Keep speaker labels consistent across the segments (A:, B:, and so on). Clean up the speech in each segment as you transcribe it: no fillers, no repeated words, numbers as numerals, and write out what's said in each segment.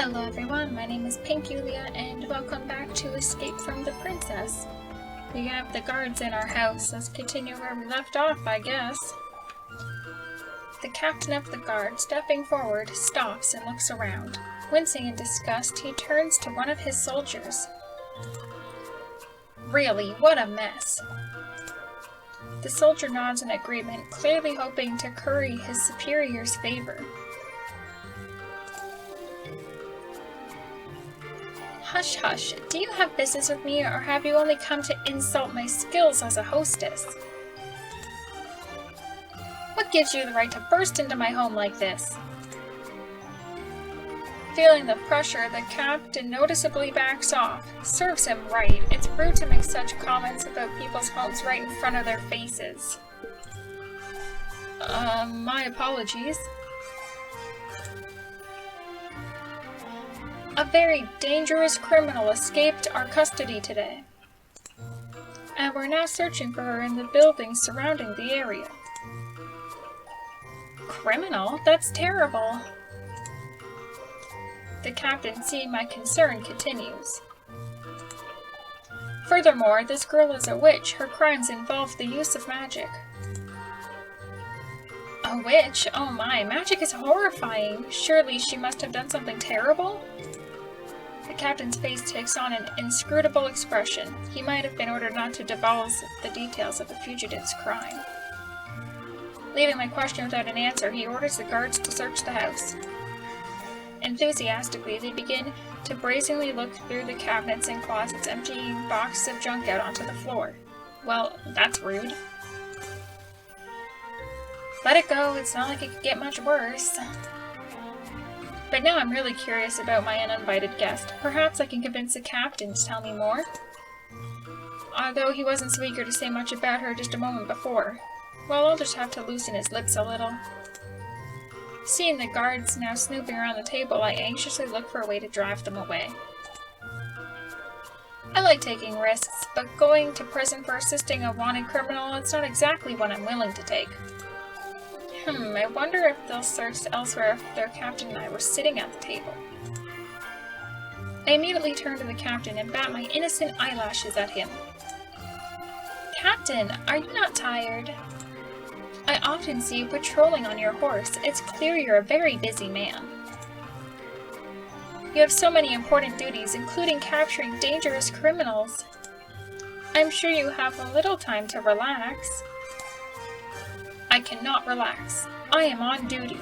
A: Hello everyone, my name is Pinkulia and welcome back to Escape from the Princess. We have the guards in our house. Let's continue where we left off, I guess. The captain of the guard, stepping forward, stops and looks around. Wincing in disgust, he turns to one of his soldiers. Really, what a mess. The soldier nods in agreement, clearly hoping to curry his superior's favor. Hush, hush. Do you have business with me, or have you only come to insult my skills as a hostess? What gives you the right to burst into my home like this? Feeling the pressure, the captain noticeably backs off. Serves him right. It's rude to make such comments about people's homes right in front of their faces. My apologies. A very dangerous criminal escaped our custody today, and we're now searching for her in the buildings surrounding the area. Criminal? That's terrible. The captain, seeing my concern, continues. Furthermore, this girl is a witch. Her crimes involve the use of magic. A witch? Oh my, magic is horrifying. Surely she must have done something terrible? The captain's face takes on an inscrutable expression. He might have been ordered not to divulge the details of the fugitive's crime. Leaving my question without an answer, he orders the guards to search the house. Enthusiastically, they begin to brazenly look through the cabinets and closets, emptying boxes of junk out onto the floor. Well, that's rude. Let it go, it's not like it could get much worse. But now I'm really curious about my uninvited guest. Perhaps I can convince the captain to tell me more? Although he wasn't so eager to say much about her just a moment before. Well, I'll just have to loosen his lips a little. Seeing the guards now snooping around the table, I anxiously look for a way to drive them away. I like taking risks, but going to prison for assisting a wanted criminal, it's not exactly what I'm willing to take. I wonder if they'll search elsewhere if their captain and I were sitting at the table. I immediately turn to the captain and bat my innocent eyelashes at him. Captain, are you not tired? I often see you patrolling on your horse. It's clear you're a very busy man. You have so many important duties, including capturing dangerous criminals. I'm sure you have a little time to relax. I cannot relax. I am on duty.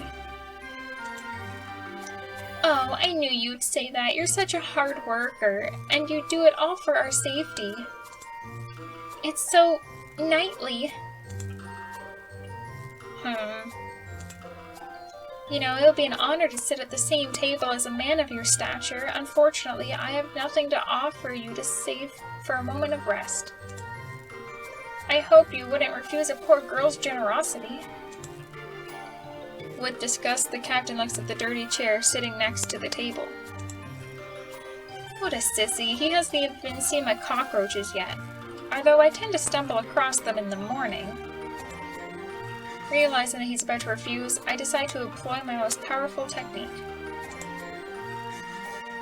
A: Oh, I knew you'd say that. You're such a hard worker, and you do it all for our safety. It's so knightly. You know, it would be an honor to sit at the same table as a man of your stature. Unfortunately, I have nothing to offer you to save for a moment of rest. I hope you wouldn't refuse a poor girl's generosity. With disgust, the captain looks at the dirty chair sitting next to the table. What a sissy. He hasn't even seen my cockroaches yet, although I tend to stumble across them in the morning. Realizing that he's about to refuse, I decide to employ my most powerful technique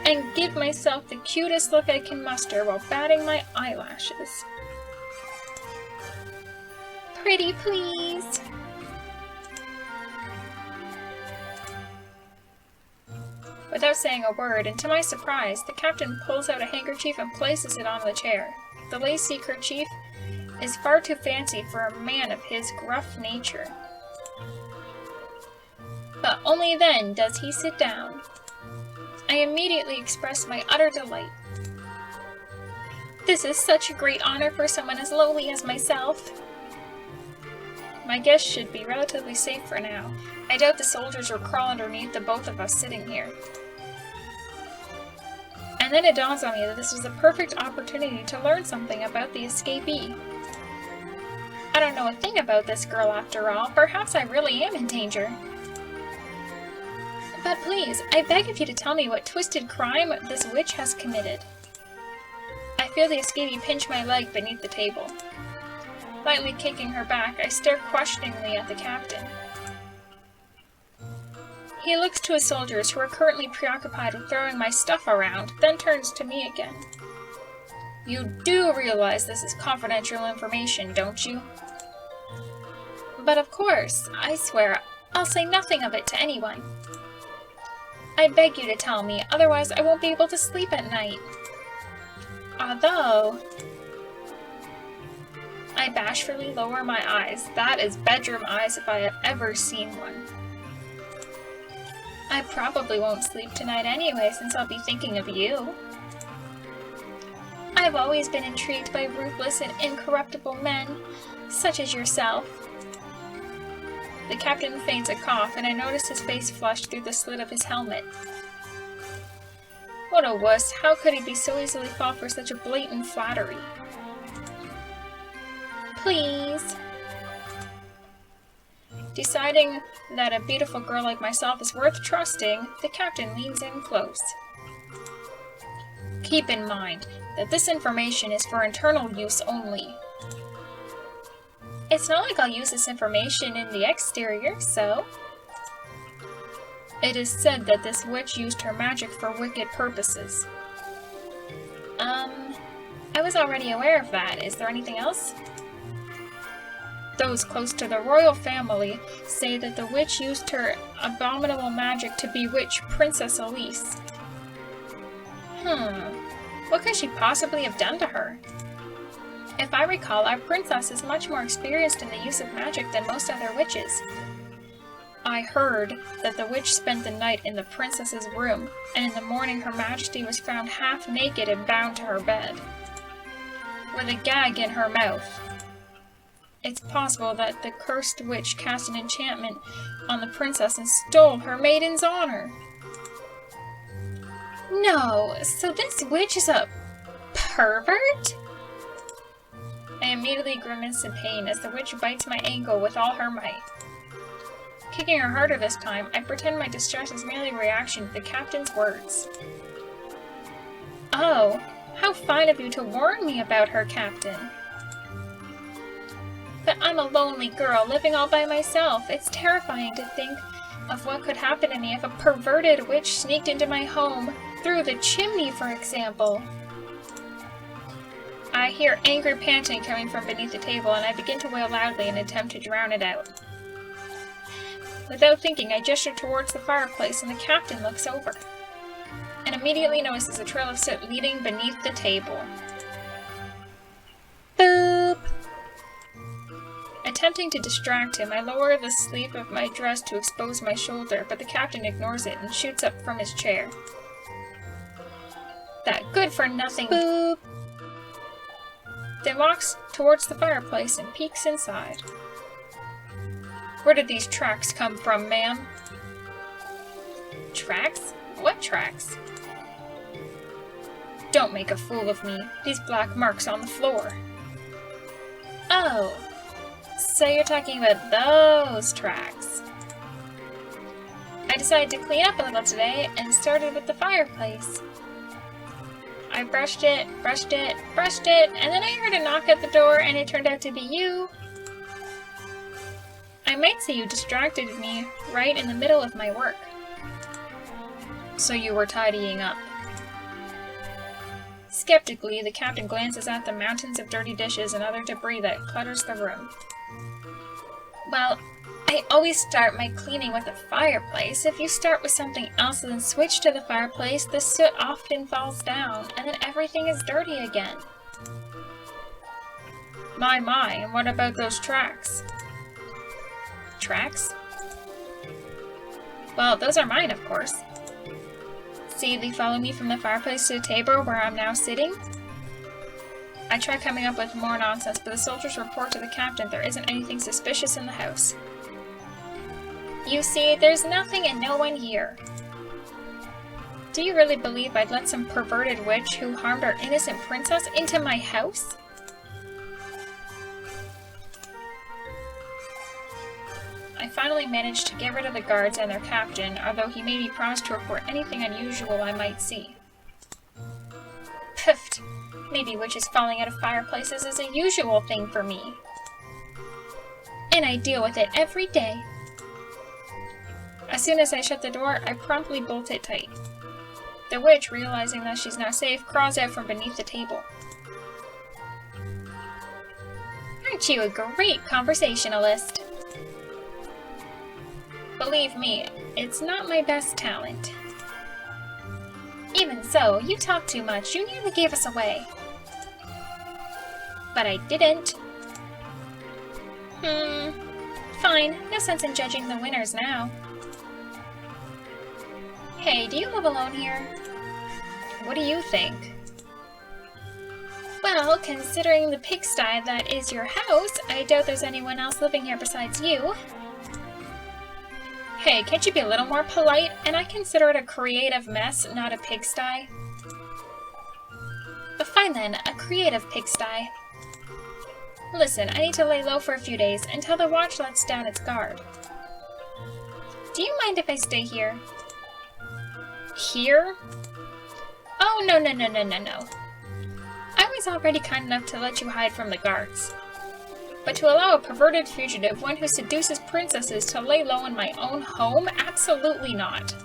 A: and give myself the cutest look I can muster while batting my eyelashes. Pretty, please! Without saying a word, and to my surprise, the captain pulls out a handkerchief and places it on the chair. The lacy kerchief is far too fancy for a man of his gruff nature. But only then does he sit down. I immediately express my utter delight. This is such a great honor for someone as lowly as myself. My guest should be relatively safe for now. I doubt the soldiers will crawl underneath the both of us sitting here. And then it dawns on me that this was the perfect opportunity to learn something about the escapee. I don't know a thing about this girl after all. Perhaps I really am in danger. But please, I beg of you to tell me what twisted crime this witch has committed. I feel the escapee pinch my leg beneath the table. Lightly kicking her back, I stare questioningly at the captain. He looks to his soldiers, who are currently preoccupied with throwing my stuff around, then turns to me again. You do realize this is confidential information, don't you? But of course, I swear, I'll say nothing of it to anyone. I beg you to tell me, otherwise I won't be able to sleep at night. Although... I bashfully lower my eyes. That is bedroom eyes if I have ever seen one. I probably won't sleep tonight anyway, since I'll be thinking of you. I've always been intrigued by ruthless and incorruptible men, such as yourself. The captain feigns a cough, and I notice his face flushed through the slit of his helmet. What a wuss, how could he be so easily fall for such a blatant flattery? Please. Deciding that a beautiful girl like myself is worth trusting, the captain leans in close. Keep in mind that this information is for internal use only. It's not like I'll use this information in the exterior, so... It is said that this witch used her magic for wicked purposes. I was already aware of that. Is there anything else? Those close to the royal family say that the witch used her abominable magic to bewitch Princess Elise. What could she possibly have done to her? If I recall, our princess is much more experienced in the use of magic than most other witches. I heard that the witch spent the night in the princess's room, and in the morning her majesty was found half naked and bound to her bed, with a gag in her mouth. It's possible that the cursed witch cast an enchantment on the princess and stole her maiden's honor. No, so this witch is a pervert? I immediately grimace in pain as the witch bites my ankle with all her might. Kicking her harder this time, I pretend my distress is merely a reaction to the captain's words. Oh, how fine of you to warn me about her, Captain. But I'm a lonely girl living all by myself. It's terrifying to think of what could happen to me if a perverted witch sneaked into my home, through the chimney, for example. I hear angry panting coming from beneath the table, and I begin to wail loudly in an attempt to drown it out. Without thinking, I gesture towards the fireplace, and the captain looks over, and immediately notices a trail of soot leading beneath the table. Boop! Attempting to distract him, I lower the sleeve of my dress to expose my shoulder, but the captain ignores it and shoots up from his chair. That good-for-nothing boop! Then walks towards the fireplace and peeks inside. Where did these tracks come from, ma'am? Tracks? What tracks? Don't make a fool of me. These black marks on the floor. Oh, so you're talking about those tracks. I decided to clean up a little today and started with the fireplace. I brushed it, and then I heard a knock at the door, and it turned out to be you. I might say you distracted me right in the middle of my work. So you were tidying up. Skeptically, the captain glances at the mountains of dirty dishes and other debris that clutters the room. Well, I always start my cleaning with the fireplace. If you start with something else and then switch to the fireplace, the soot often falls down, and then everything is dirty again. My, and what about those tracks? Tracks? Well, those are mine, of course. See, they follow me from the fireplace to the table where I'm now sitting. I try coming up with more nonsense, but the soldiers report to the captain there isn't anything suspicious in the house. You see, there's nothing and no one here. Do you really believe I'd let some perverted witch who harmed our innocent princess into my house? I finally managed to get rid of the guards and their captain, although he made me promise to report anything unusual I might see. Piffed! Maybe witches falling out of fireplaces is a usual thing for me. And I deal with it every day. As soon as I shut the door, I promptly bolt it tight. The witch, realizing that she's now safe, crawls out from beneath the table. Aren't you a great conversationalist? Believe me, it's not my best talent. Even so, you talk too much. You nearly gave us away. But I didn't. Fine. No sense in judging the winners now. Hey, do you live alone here? What do you think? Well, considering the pigsty that is your house, I doubt there's anyone else living here besides you. Hey, can't you be a little more polite? And I consider it a creative mess, not a pigsty. But fine then, a creative pigsty. Listen, I need to lay low for a few days until the watch lets down its guard. Do you mind if I stay here? Here? Oh, no. I was already kind enough to let you hide from the guards. But to allow a perverted fugitive, one who seduces princesses, to lay low in my own home? Absolutely not.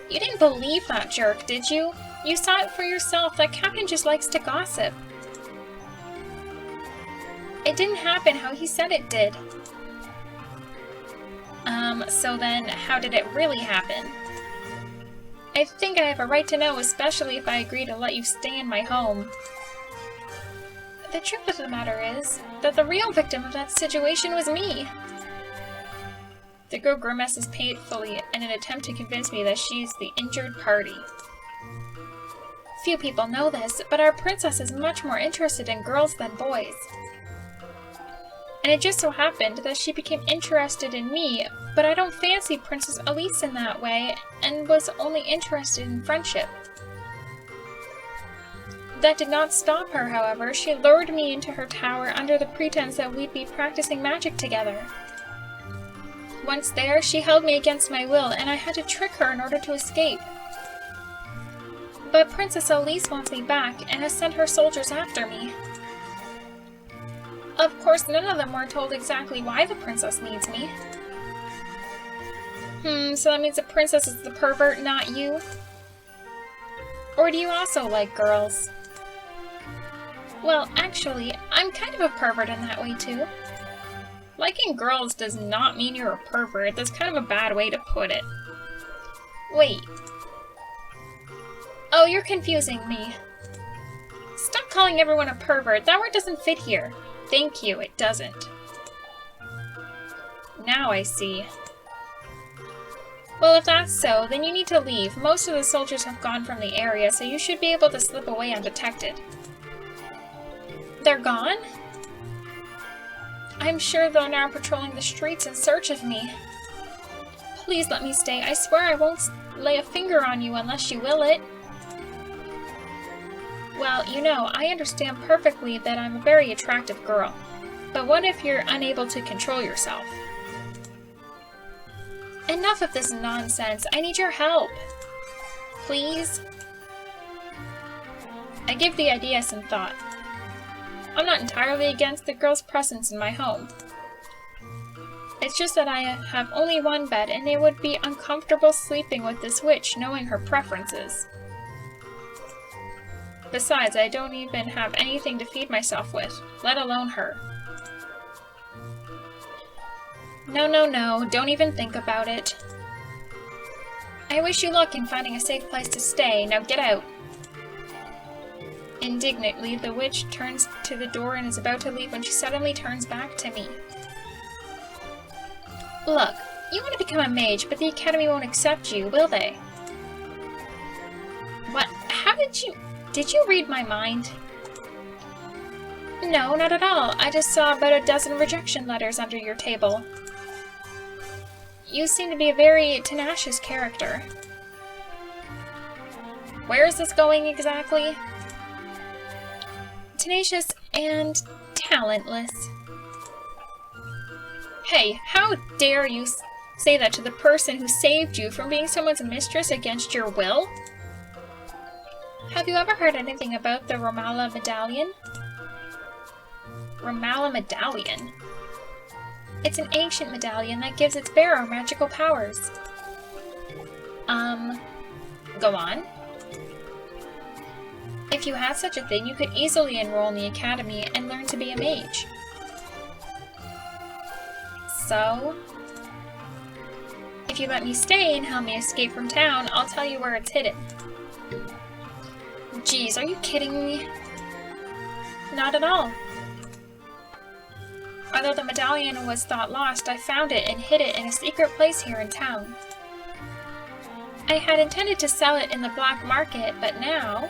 A: You didn't believe that jerk, did you? You saw it for yourself. That captain just likes to gossip. It didn't happen how he said it did. So then, how did it really happen? I think I have a right to know, especially if I agree to let you stay in my home. The truth of the matter is that the real victim of that situation was me. The girl grimaces painfully in an attempt to convince me that she's the injured party. Few people know this, but our princess is much more interested in girls than boys. And it just so happened that she became interested in me, but I don't fancy Princess Elise in that way, and was only interested in friendship. That did not stop her, however. She lured me into her tower under the pretense that we'd be practicing magic together. Once there, she held me against my will, and I had to trick her in order to escape. But Princess Elise wants me back, and has sent her soldiers after me. Of course, none of them were told exactly why the princess needs me. So that means the princess is the pervert, not you? Or do you also like girls? Well, actually, I'm kind of a pervert in that way, too. Liking girls does not mean you're a pervert. That's kind of a bad way to put it. Wait. Oh, you're confusing me. Stop calling everyone a pervert. That word doesn't fit here. Thank you, it doesn't. Now I see. Well, if that's so, then you need to leave. Most of the soldiers have gone from the area, so you should be able to slip away undetected. They're gone? I'm sure they're now patrolling the streets in search of me. Please let me stay. I swear I won't lay a finger on you unless you will it. Well, you know, I understand perfectly that I'm a very attractive girl. But what if you're unable to control yourself? Enough of this nonsense. I need your help. Please? I give the idea some thought. I'm not entirely against the girl's presence in my home. It's just that I have only one bed, and it would be uncomfortable sleeping with this witch, knowing her preferences. Besides, I don't even have anything to feed myself with, let alone her. No, don't even think about it. I wish you luck in finding a safe place to stay. Now get out. Indignantly, the witch turns to the door and is about to leave when she suddenly turns back to me. Look, you want to become a mage, but the Academy won't accept you, will they? What? How did you read my mind? No, not at all. I just saw about a dozen rejection letters under your table. You seem to be a very tenacious character. Where is this going exactly? Tenacious and talentless. Hey, how dare you say that to the person who saved you from being someone's mistress against your will? Have you ever heard anything about the Romala Medallion? Romala Medallion? It's an ancient medallion that gives its bearer magical powers. Go on. If you had such a thing, you could easily enroll in the academy and learn to be a mage. So, if you let me stay and help me escape from town, I'll tell you where it's hidden. Geez, are you kidding me? Not at all. Although the medallion was thought lost, I found it and hid it in a secret place here in town. I had intended to sell it in the black market, but now...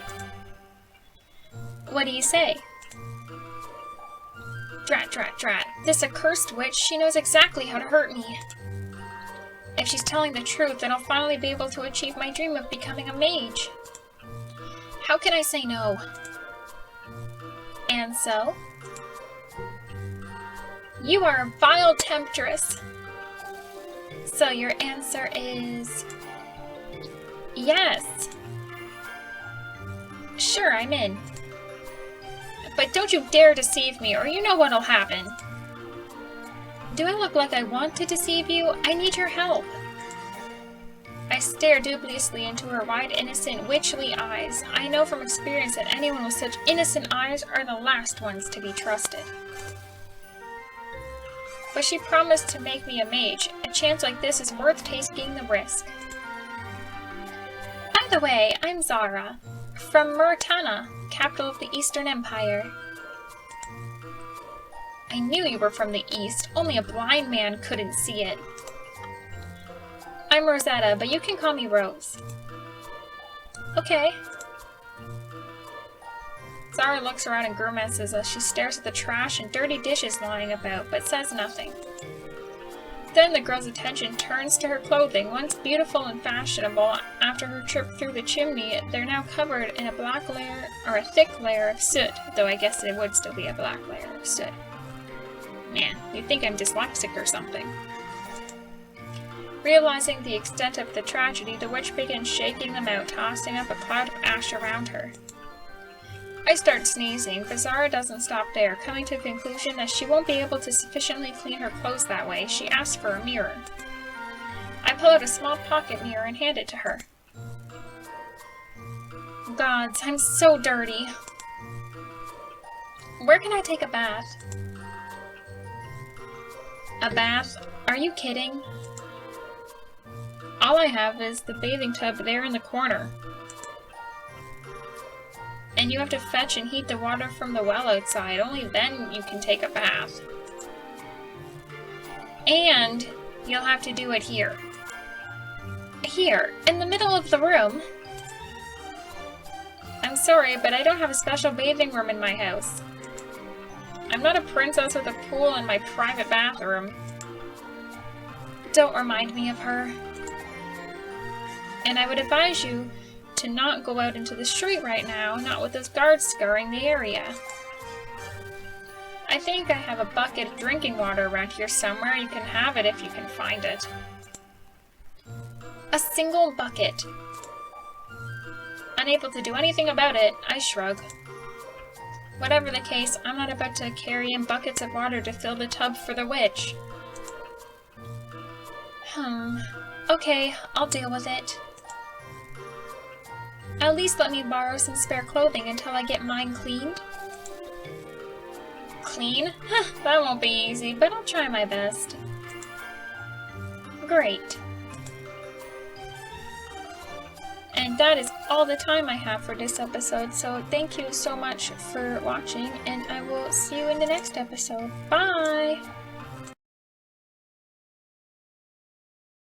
A: What do you say? Drat, drat, drat. This accursed witch, she knows exactly how to hurt me. If she's telling the truth, then I'll finally be able to achieve my dream of becoming a mage. How can I say no? And so? You are a vile temptress. So your answer is... Yes. Sure, I'm in. But don't you dare deceive me, or you know what'll happen. Do I look like I want to deceive you? I need your help. I stare dubiously into her wide, innocent, witchly eyes. I know from experience that anyone with such innocent eyes are the last ones to be trusted. But she promised to make me a mage. A chance like this is worth taking the risk. By the way, I'm Zara, from Murtana, capital of the Eastern Empire. I knew you were from the East, only a blind man couldn't see it. I'm Rosetta, but you can call me Rose. Okay. Zara looks around and grimaces as she stares at the trash and dirty dishes lying about, but says nothing. Then the girl's attention turns to her clothing. Once beautiful and fashionable, after her trip through the chimney, they're now covered in a black layer, or a thick layer of soot, though I guess it would still be a black layer of soot. Man, you'd think I'm dyslexic or something. Realizing the extent of the tragedy, the witch begins shaking them out, tossing up a cloud of ash around her. I start sneezing, but Zara doesn't stop there. Coming to the conclusion that she won't be able to sufficiently clean her clothes that way, she asks for a mirror. I pull out a small pocket mirror and hand it to her. Gods, I'm so dirty. Where can I take a bath? A bath? Are you kidding? All I have is the bathing tub there in the corner. And you have to fetch and heat the water from the well outside. Only then you can take a bath. And you'll have to do it here. Here, in the middle of the room. I'm sorry, but I don't have a special bathing room in my house. I'm not a princess with a pool in my private bathroom. Don't remind me of her. And I would advise you to not go out into the street right now, not with those guards scouring the area. I think I have a bucket of drinking water around here somewhere. You can have it if you can find it. A single bucket. Unable to do anything about it, I shrug. Whatever the case, I'm not about to carry in buckets of water to fill the tub for the witch. Okay, I'll deal with it. At least let me borrow some spare clothing until I get mine cleaned. Clean? That won't be easy, but I'll try my best. Great. And that is all the time I have for this episode, so thank you so much for watching, and I will see you in the next episode. Bye!